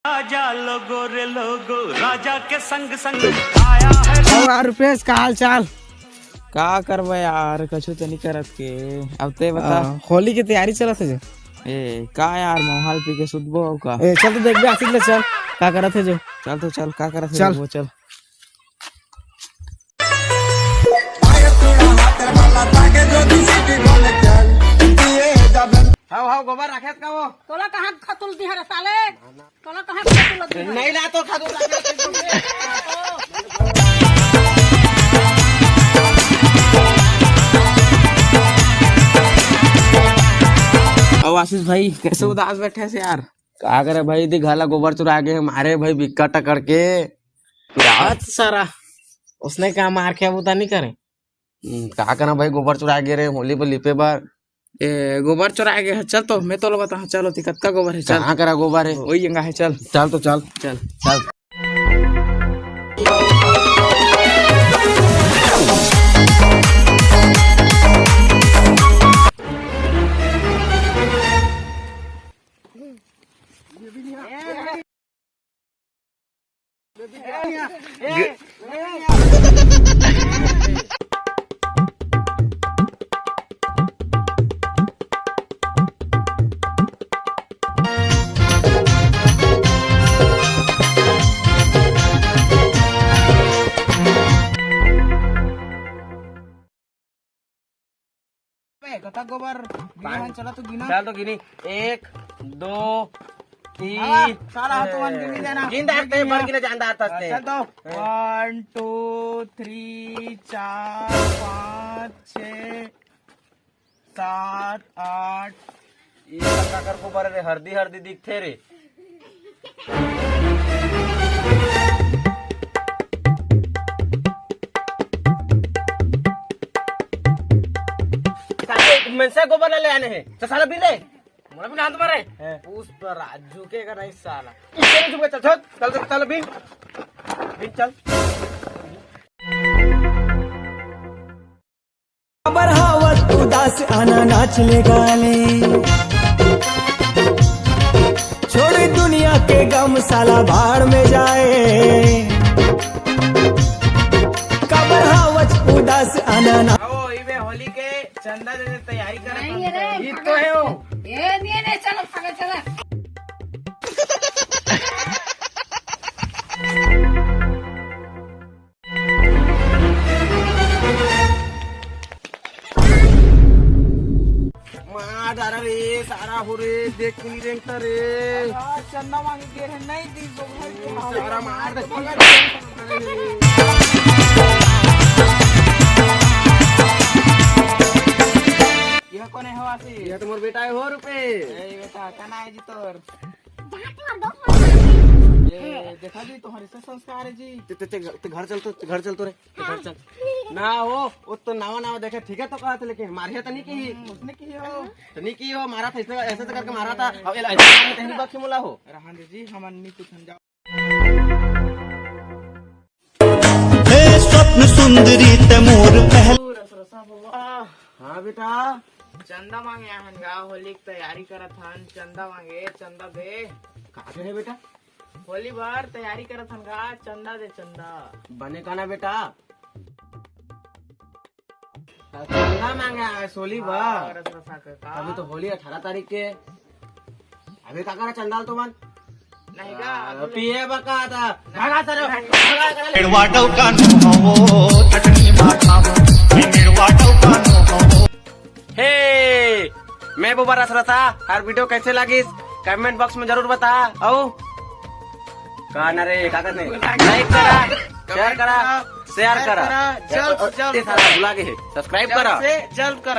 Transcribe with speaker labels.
Speaker 1: राजा लोगो रे लोगो राजा के संग संग आया है।
Speaker 2: यार रुपेश का हाल चाल
Speaker 3: का करबे यार, कछु तो नहीं करत के। अब ते बता,
Speaker 2: होली की तैयारी चलत है जो।
Speaker 3: ए का यार मोहाल पी के सुतबो हो का?
Speaker 2: ए चल तो देख बे आसिफ ले, चल का करत है जो।
Speaker 3: चल तो चल, का करत है
Speaker 2: चल।
Speaker 3: वो चल।
Speaker 2: हाउ गोबर रखेत का वो
Speaker 4: तोला कहाँ खतुल दी है साले, तोला कहाँ खतुल दी है?
Speaker 2: नहीं ला तो खादू
Speaker 3: अब आशीष भाई कैसे उदास बैठे से यार? का करे भाई, दिघाला गोबर चुरा के मारे भाई बिक्का टकर के।
Speaker 2: सारा उसने क्या मार के वो नहीं करे।
Speaker 3: का करना भाई, गोबर चुरा के रे होली पर लिपे बार।
Speaker 2: ए गोबर चुरा गया। चल तो मैं तो बता, चलो ती कत्ता गोबर है। चल
Speaker 3: कहाँ करा गोबर है?
Speaker 2: वही जगह है। चल
Speaker 3: चल तो चल
Speaker 2: चल
Speaker 3: चल।
Speaker 2: कत्ता गोबर चला तो गिना।
Speaker 3: चल तो गिनी, 1 2
Speaker 2: हाँ,
Speaker 3: 3
Speaker 2: सारा हाथों गिन देना।
Speaker 3: गिन दाते बर गिने जानदा आते।
Speaker 2: चल तो 1 2 3 4 5 6 7 8
Speaker 3: ये का कर को रे हरदी हरदी दिखथे रे। मनसे गोबर ले आने हैं तो साला बिले मोला भी हाथ मारे
Speaker 2: उस पर झुकेगा नहीं साला।
Speaker 3: चल चल चल चल चल बिन बिन चल।
Speaker 5: बरहावत उदास आना नाच ले गाले, छोड़ दुनिया के गम साला भाड़ में जाए। कबरहावत उदास आना ना
Speaker 2: होली के चंदा देने तैयारी कर
Speaker 4: नहीं रे,
Speaker 2: ये तो है वो।
Speaker 4: ये नहीं चलो भागे चला।
Speaker 3: मार डारा रे सारा हो रे, देख नहीं रेंगता रे
Speaker 2: चंदा मांगे के है नहीं दी तो भाई
Speaker 3: सारा मार दे।
Speaker 2: यह कौन है हवासी?
Speaker 3: ये तो मोर बेटा है हो रुपए।
Speaker 2: ए बेटा कना है जी तोर? ये देखा जी तुम्हारे से संस्कार है जी।
Speaker 3: ते घर चल तो घर चल तो रे घर चल ना हो। वो तो नावा नावा देखे ठीक है तो कहा था, लेकिन मारिया तो नहीं की
Speaker 2: उसने की हो
Speaker 3: तो नहीं की हो, मारा था ऐसे तो करके मारा था। अब ऐसे तहरी बात क्यों बोला हो?
Speaker 2: रहन दे जी, हम अन्नी कुछ समझाओ।
Speaker 5: हे स्वप्न सुंदरी तमोर पहल।
Speaker 3: हाँ बेटा,
Speaker 2: चंदा मांगे हनगा, होली की तैयारी करत हन। चंदा मांगे, चंदा दे।
Speaker 3: कहाँ है बेटा?
Speaker 2: होली भर तैयारी करत हनगा, चंदा दे चंदा।
Speaker 3: बने का ना बेटा, चंदा मांगे आए सोली बार। अभी तो होली 18 तारीख के। अभी का करा चंदाल तो मन
Speaker 2: नहीं का
Speaker 3: पिए बका था भागा सर
Speaker 1: निर्वाटव का नो चटनी माठाव निर्वाटव का नो।
Speaker 3: हे मैं बुबा रसरसा। हर वीडियो कैसे लगी कमेंट बॉक्स में जरूर बता। आओ का ना रे का करने लाइक करा, शेयर करा,
Speaker 2: जल्द
Speaker 3: बुला के सब्सक्राइब करा।
Speaker 2: जल्द करा।